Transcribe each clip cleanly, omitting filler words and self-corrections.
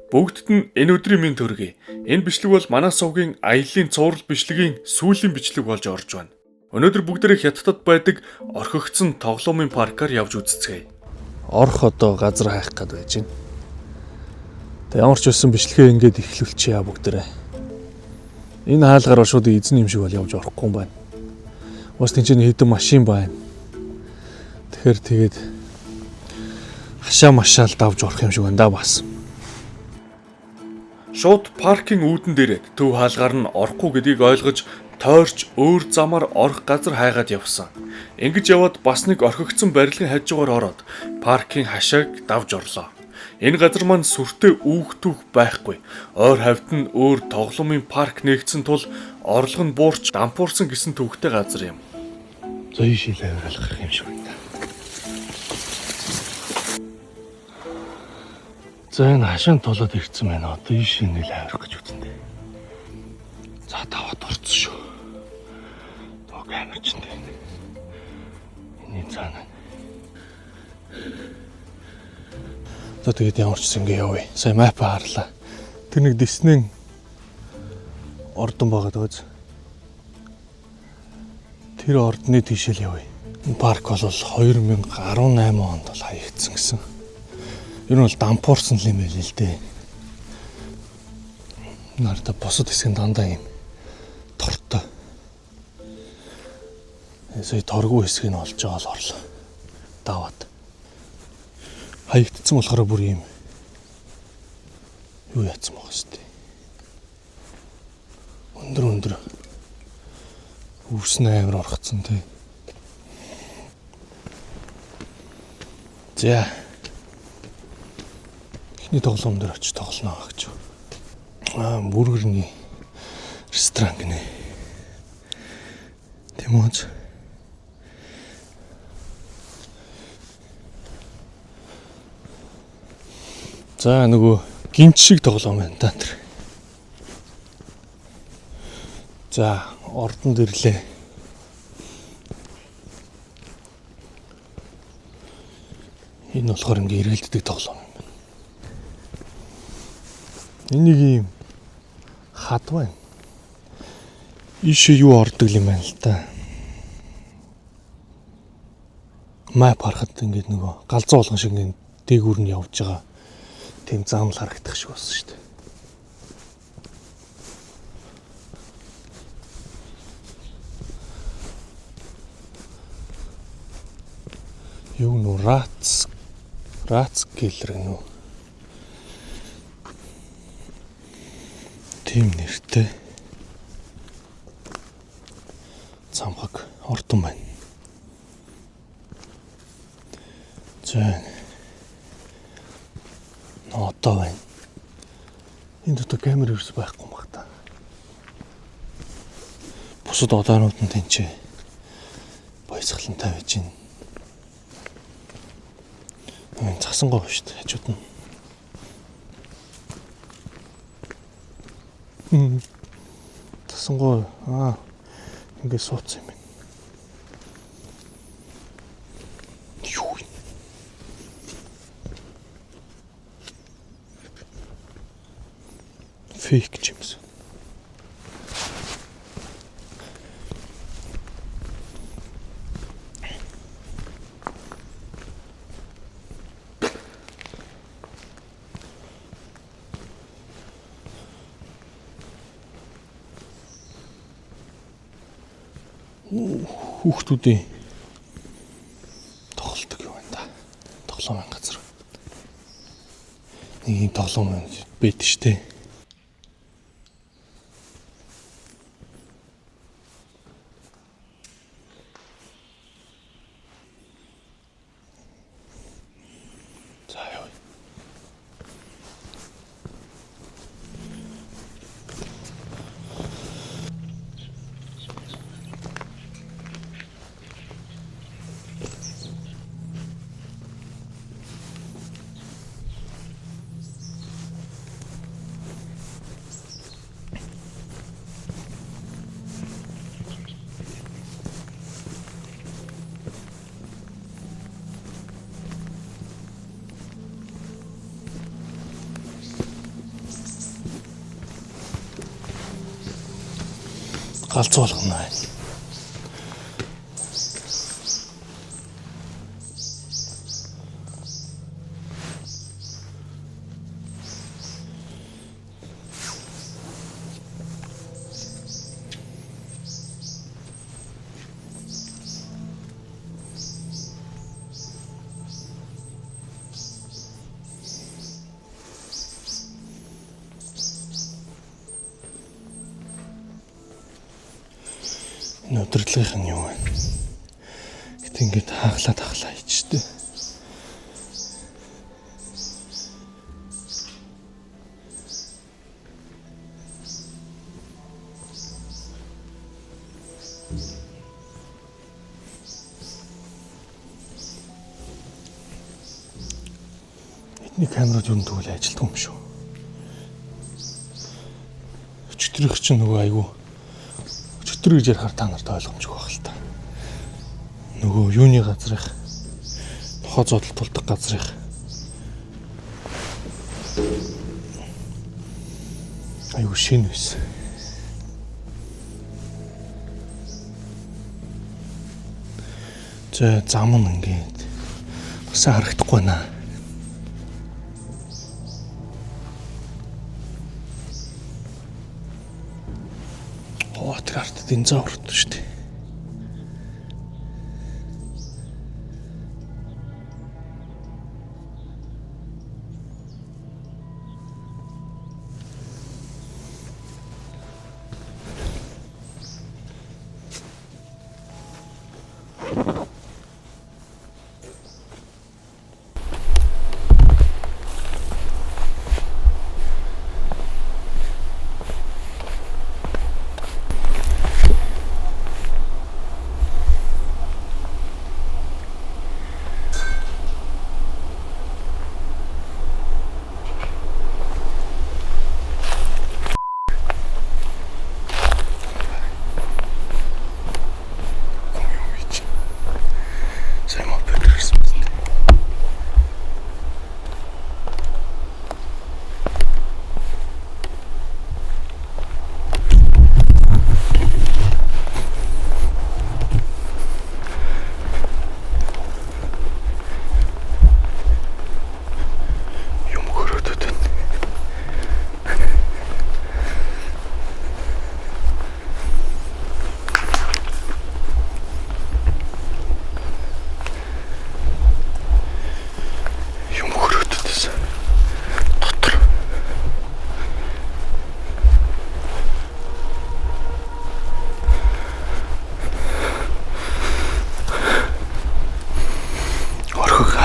Бүгдд нь энэ өдрийн минь төргий. Энэ бичлэг бол манай сувгийн аяллаа цуврал бичлэгийн сүүлийн бичлэг болж орж байна. Өнөөдөр бүгдээрээ Хятадд байдаг орхигдсон тоглоомын паркаар явж үзцгээе. Орох одоо газар хайх гээд байж байна. Тэг ямар ч байсан бичлэгээ ингээд эхлүүлчихье бүгдээрээ. Энэ хаалгаар шууд эзэн юм шиг бол явж орохгүй юм байна. Бас тэнцэн хэдэн машин байна. Тэгэхээр тэгээд хашаа машаал давж орох юм шиг байна да бас. Шууд паркийн үүдэн дээрээ төв хаалгаар нь орохгүй гэдгийг ойлгож тойрч өөр замаар орох газар хайгаад явсан. Ингэж яваад бас нэг орхигдсон барилгын хажуугаар ороод паркийн хашааг давж орлоо. Энэ газар маань сүртэй үүхтүүх байхгүй. Ойр хавьд нь өөр тоглоомын парк нэгдсэн тул орлого нь буурч дампуурсан гэсэн төвхтэй газар юм. Зөй шилээ авралах юм шиг байна. За энэ хашаанд толоод ирсэн байна. Одоо ийш нэл аврах гэж үтэнтэй. За таваад орцсон шүү. Тоо камер ч энэ. Эний цаана. За тэгээд ямар ч ингэ явъя. Сая мап харлаа. Тэр нэг Диснейн ордон байгаа дөөз. Тэр ордны тийшэл явъя. Энэ парк бол 2018 онд бол хаягдсан гэсэн. Ер нь бол дампуурсан юм байл л дээ. Нарта босод хэсэг дандаа юм тортой. Сая торгүй хэсэг нь олж байгаа л орлоо. Даваад. Хаягдсан болохоор бүр юм. Юу яатсан байгаа шүү дээ. Өндөр үүснэ амир орхоцсон тий. За. Эхний тоглоом дээр очиж тоглоно гэж. Бургерний ресторан гинэ. Тэмөөж. За нөгөө гинт шиг тоглоом байна та тэр. За ордонд ирлээ. Энэ болохоор ингээ эргэлддэг тоглоом юм байна. Энийг юм хад байна. Ишээ юу ордог юм байна л да. Мап харахад ингээд нөгөө галзуу болгон шиг ингээд дээгүүр нь явж байгаа. Тийм зам л харагдах шиг болсон шүү дээ. Юу нүү рац гэлэр нүү. Тийм нэртэй цамхаг ордон байна. За одоо байна. Энд дотор камер ерөөс байхгүй юм байна. Бусад одоонууд нь тэнцээ баясгалантай байж байна. Энэ цасан гоо шүү дээ. Хажууд нь. Цасан гоо ингээд сууцсан юм байна. Юу. Фейк чимс. Хүүхдүүдийн тоглолдог юм байна да. Тоглоомын газар. Нэг юм тоглоом байд штэ. За яа. галзуулгана байна. Энэ өдөрлгийнх нь юу вэ? Гэт ингээд хаглаа ичтэй. Эдний камерууд юу нэгвэл ажилтдаг юм шүү. Өчтөрөх чинь нөгөө айгүй өчтөр гэж ярихаар та нарт ойлгомжгүй байх л та. Нөгөө юуны газрынх нохоо зодол тулдаг газрынх айгүй шинэ байсан. Зам нь ингээд бас харагдахгүй наа. Тэр артд энэ заа урд шүү дээ.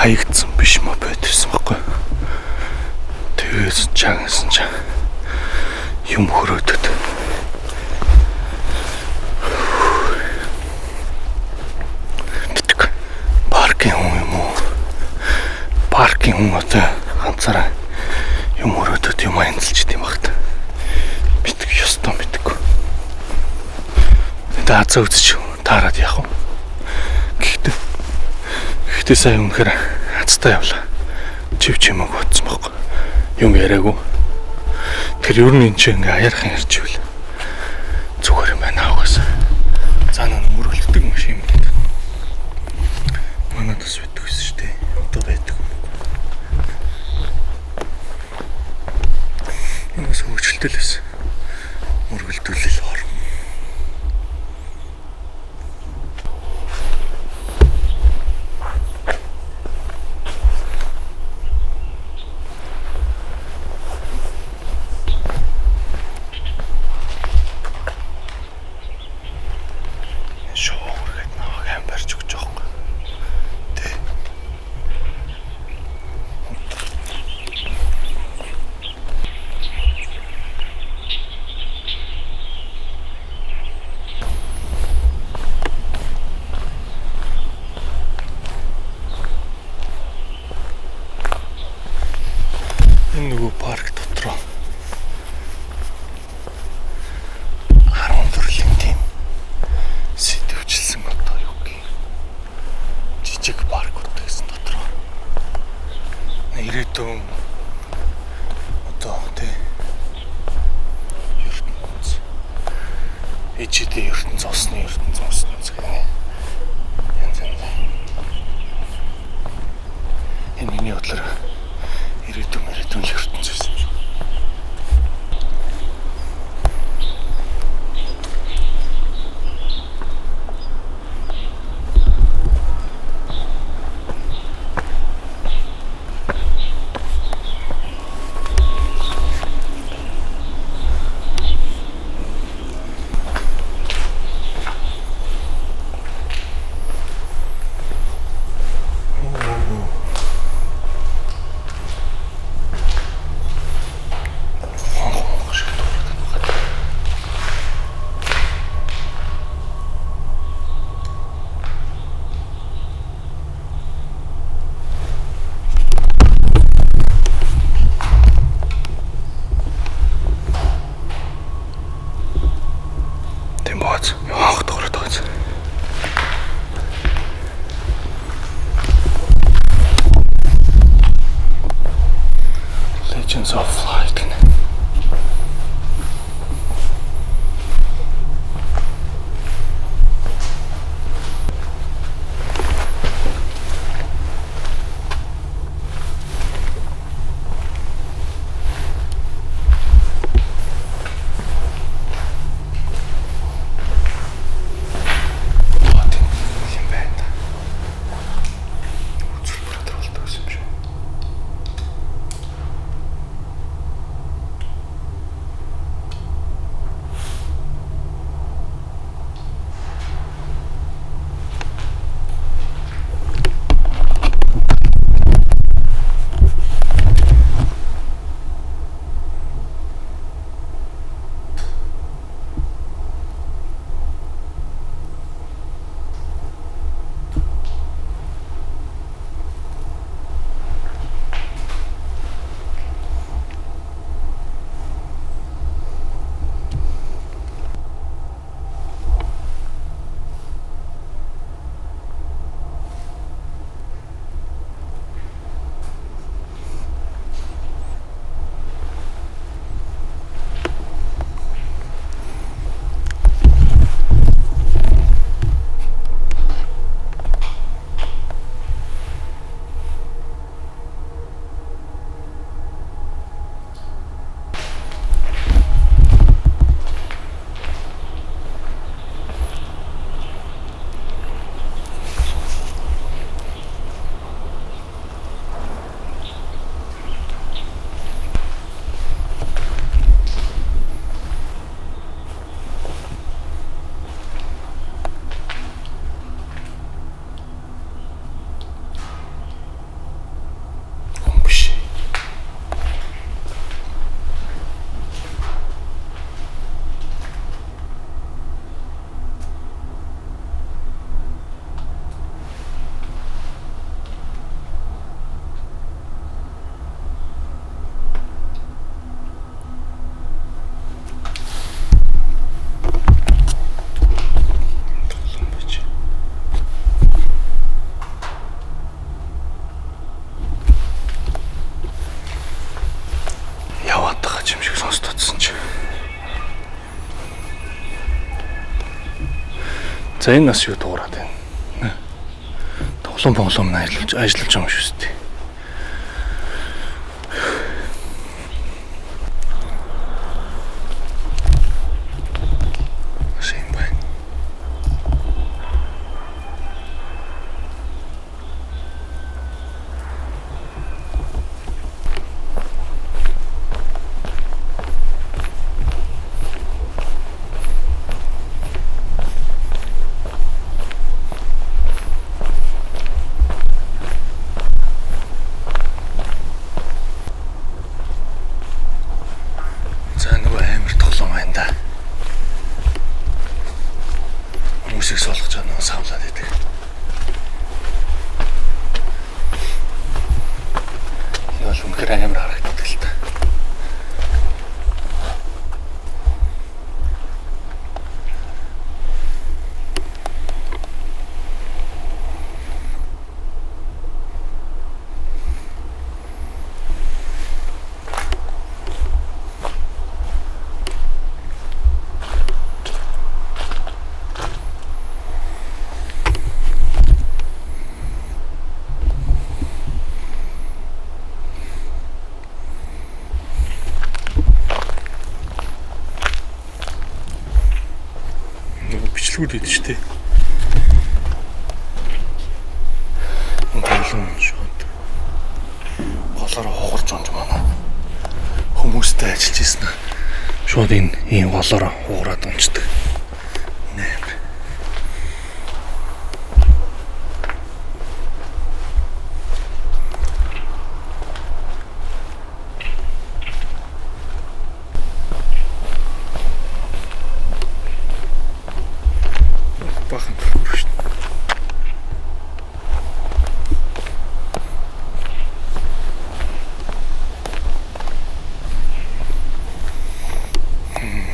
Хаягдсан биш мө байдсан байхгүй. Тэгээс чагнасан юм хөрөөдөд. Паркинг юм уу? Паркинг юм уу? Ганцаараа юм хөрөөдөд юм анзалж идэм багт. Мэдгүй ёстой мэдгүй. Даацаа үзчих таарад яах вэ? Гэхдээ сая үнэхээр хацтай явлаа. Чив чимээг бодсон байхгүй. Юм яриаггүй. Тэр ер нь энэ чинь ингээ аяархан ярьчихвэл зүгээр юм байна угаасаа. Цаана мөргөлддөг машин юм гэдэг. Манайд бас байдаг гэсэн шүү дээ. Одоо байдаг юм. Энэ бас хөвчлөлтэй л байсан. Мөргөлдүүлэл ор. Нөгөө парк дотроо 10 төрлийн тийм сэтвчилсэн одоо юу гэх жижиг паркууд гэсэн дотроо ирээдүйн одоо тий ертөнц чидээ ертөнц усны гэнэ. Янз. Энэ миний бодлоор ирээдүйн ертөнц байсан юм шиг. Legends of Flight. За энэ нас юу дуурайд байна. Тоглоом ажиллаж байгаа юм шүү дээ. бичлэгүүд идэв шүү дээ. Болон шууд голоор хугарч онж манай хүмүүстэй ажиллаж ирсэн. Шууд энэ ийм голоор хугараад онцдог. Нэр. Бахан төрөх шүү дээ.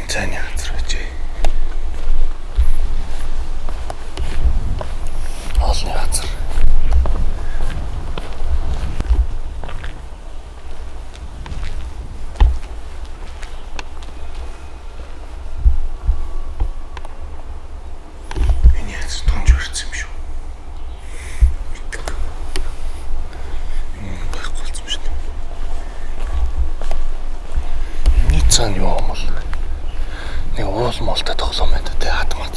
Цааны газар гэж. Олны газар. Энэ яц тонж өрцсөн юм шүү. Мэддэг. Байхгүй болсон шүү дээ. Нэг цаан юу юм бол нэг уул молтой тоглоом байна тэ хатмат.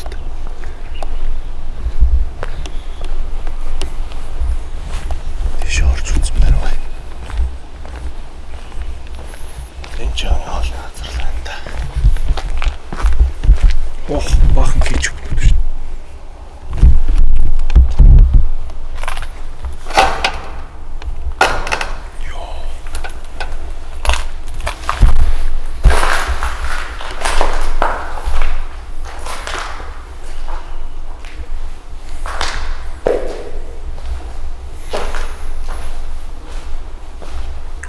Тийш орж үзсэн байна бай. Энэ ч яа хоол газар л та. Ох, бахан гэж өгнө шүү.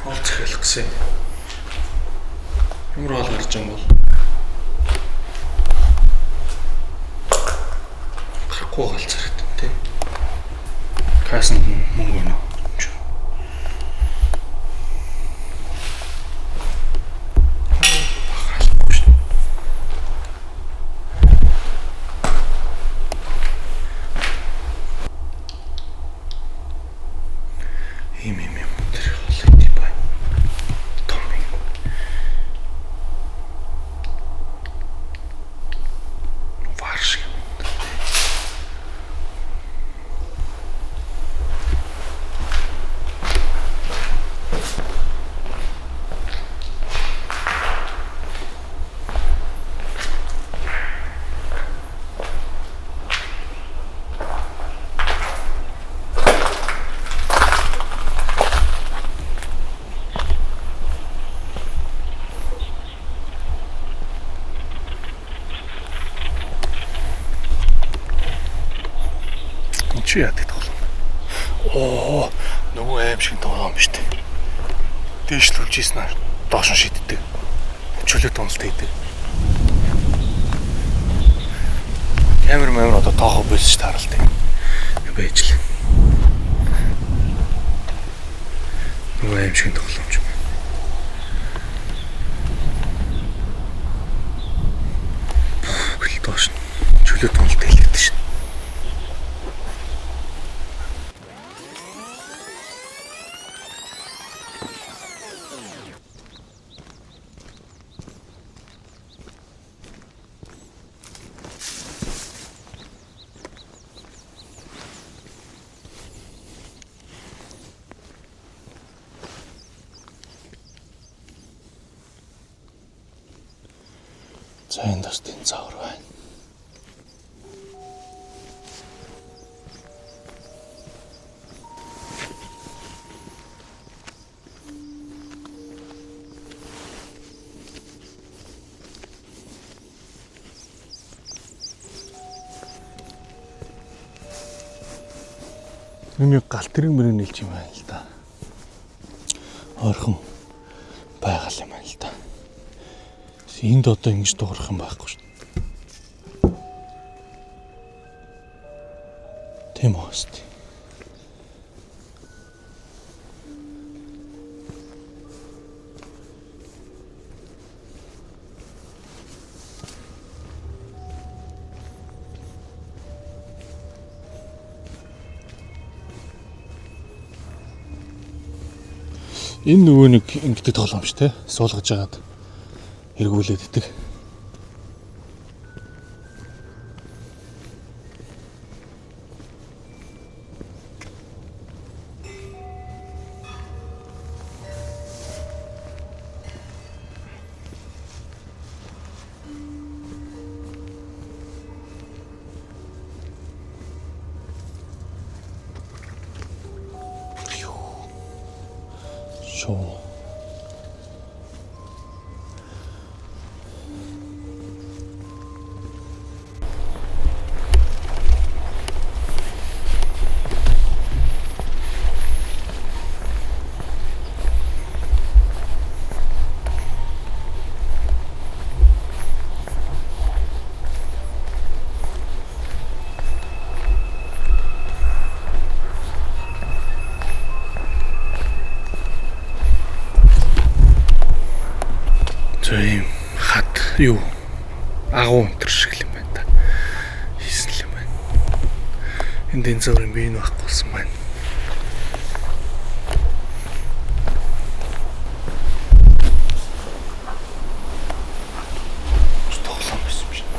Олцох хэлэх гэсэн. Ямар хоол гарч байгаа юм бол гарахгүй галзаар гэдэг тийм. Кассанд мөнгө өнө. Ийм тэр хоол идэв бай. Том юм. Варш. Чи яадаг тоглоом. Оо, нөгөө аим шиг тоглоом биш үү? Дээшлүүлж ийсэн аа. Доош нь шиддэг. Чөлөө тонолт хийдэг. Камер одоо тоохоо бэлж тааралтай. Байж л. Нөгөө аим шиг тоглоом ч юм. Гэл доош нь чөлөө тонолт хийлгэдэг шин. Цайн дастын цавар байна. Миний гал тэрэг мөрөнд нэлж юм байна л да. Ойрхон байгаал юм байна л да. Энд одоо ингэж дуурах юм байхгүй шүү дээ. Тийм үү өстэй. Энэ нөгөө нэг ингэдэг тоглоом шүү дээ. Суулгаж агаад эргүүлээд идэг. шүү. Ийм хат юу агуу өнтер шиг юм байна та. Хийсэн юм байна. Энд динозаврын бие нь байхгүй байна. Тоглоом байсан юм шиг.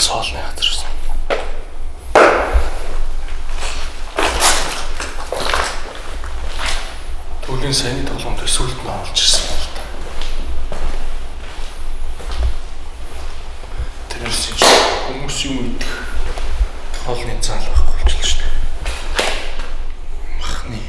Хоолны газар. Түүний саяны тоглоомд өсвөлт нь олж ирсэн юм л да. Тэрнээс хүмүүс юм идэх хоолны заал байхгүй болчихлоо шүү дээ. Махны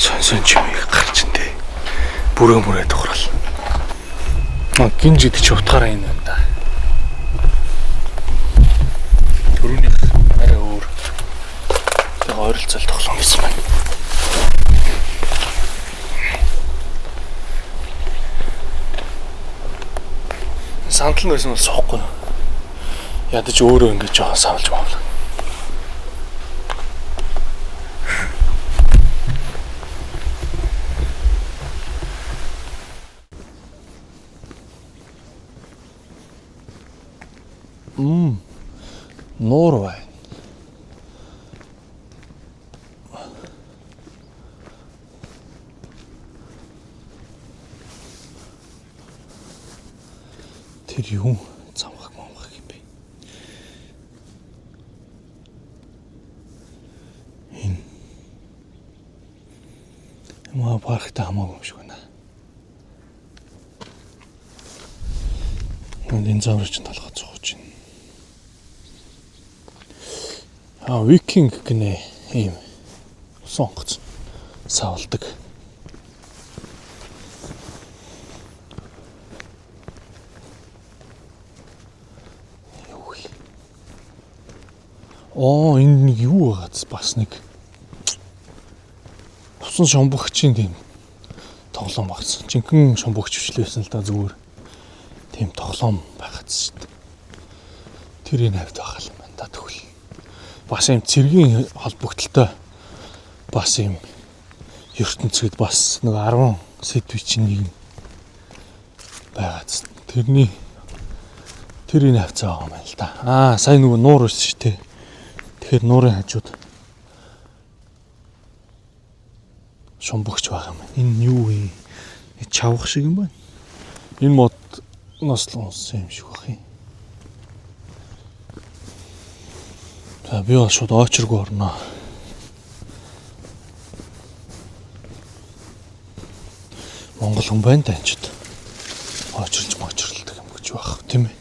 сонсон чимийг гарч энэ бүрээ тухрал. Гинж идэж утгаараа энэ байна да. Төрөөнийх арай өөр. Яг ойролцоол тоглоом гэсэн байна. Сандал нь байсан бол суухгүй. Ядаж өөрөө ингэж жоохон савлж мавлаа. Нуур байна. Тэр юу замхаг юм бэ? Энэ маа паркта хамаагүй юм шиг байна. Энэ замрч талхаж сууж байна. Викинг гинэ ийм сонгоц савлдаг. Энэ нэг юу байгааз бас нэг тусан шомбогчийн тийм тоглоом багц. Жинхэнэ шомбогч бичлээсэн л да зүгээр тийм тоглоом байгааз шүү дээ. Тэрийг хавьд байгаа юм байна да тэгвэл. Бас юм цэргийн холбогдолтой бас юм ертөнцид бас нэг 10 сэдвийн чинь нэг байгааз. Тэрийг хавцаа байгаа юм байна л да. Сайн нөгөө нуур байсан шүү дээ. Тэгэхээр нуурын хажууд шомбогч байгаа юм. Энэ юу вэ? Чавх шиг юм байна. Энэ мод нослон юм шиг байна. За би бол шууд очрог орно. Монгол хүн байна таньчд. Очролж мочролдог юм гэж байх тийм ээ.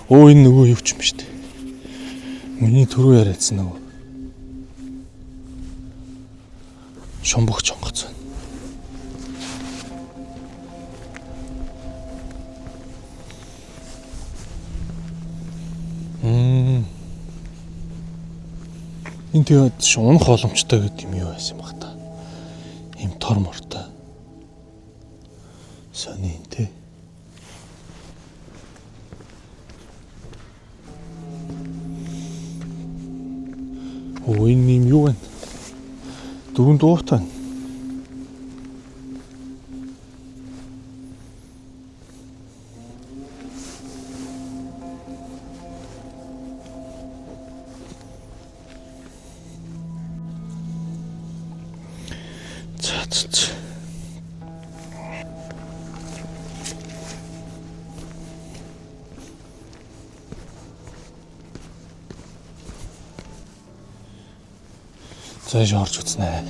Өө энэ нөгөө юу ч юм шүү дээ. Миний түрүү яриадсан нөгөө. Шумбагч онгоц байна. Энэ тэгээд унах боломжтой гэдэг юм юу байсан баг та. Им тор мортой. Сони энэ тэ. Өө энэ юм юу вэ? Дөрөв дуутай. За. За яж орж үзнэ.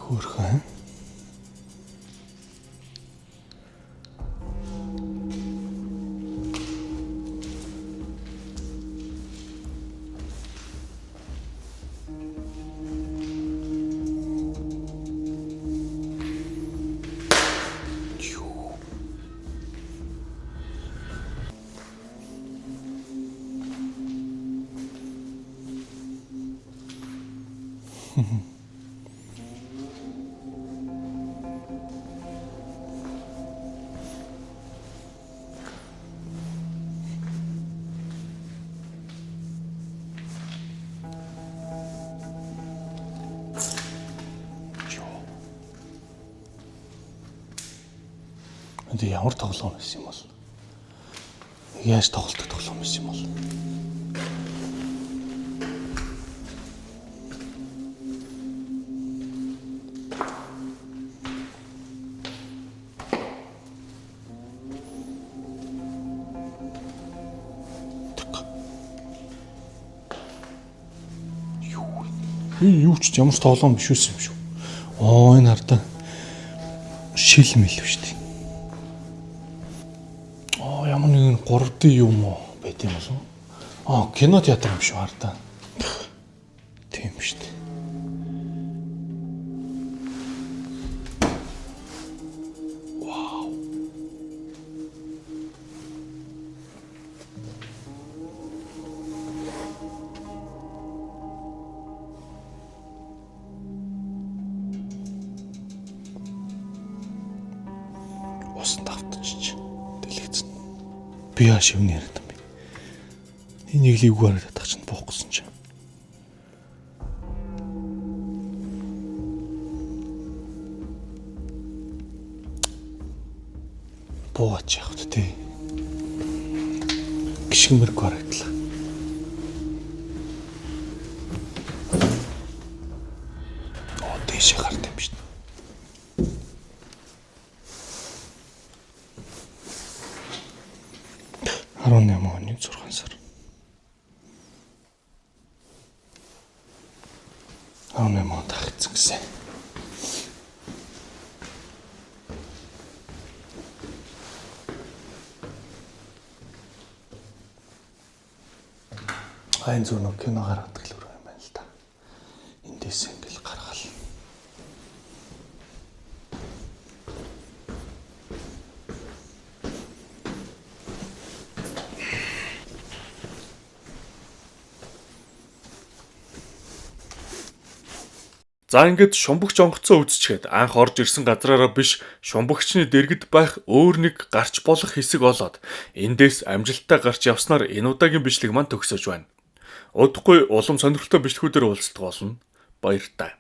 Хөрхөн. Энд ямар тоглоом байсан юм бол? Яаж тоглолтог тоглоом байсан юм бол? Юу ч ямар ч тоглоом биш байсан юм шүү. Энэ хардаа шил мэл биш үү? Ямар нэгэн 3D юм уу байт юм болов? Кино театр юм шүү хардаа. Тийм шүү дээ. Вау. Усан давтчих. Дэлгэцэн. Би яаш юу яриад юм бэ? Энийг л юугаар татах чинь буух гэсэн чинь. Бууч явах тий. Гიშгмэргүй харагдлаа. Дээшээ гард юм шүү дээ. 18 оны 6 сар. 18 онд хагцсан гэсэн. Айн зүүн кино гаргадаг л юм байна л да. Эндээс ингээл гаргал. За ингээд шумбагч онгоцоо үзчихэд анх орж ирсэн газраараа биш шумбагчны дэргэд байх өөр нэг гарч болох хэсэг олоод эндээс амжилттай гарч явснаар энэ удаагийн бичлэг маань төгсөж байна. Удахгүй улам сонирхолтой бичлэгүүдээр уулздаг болно. Баяртай.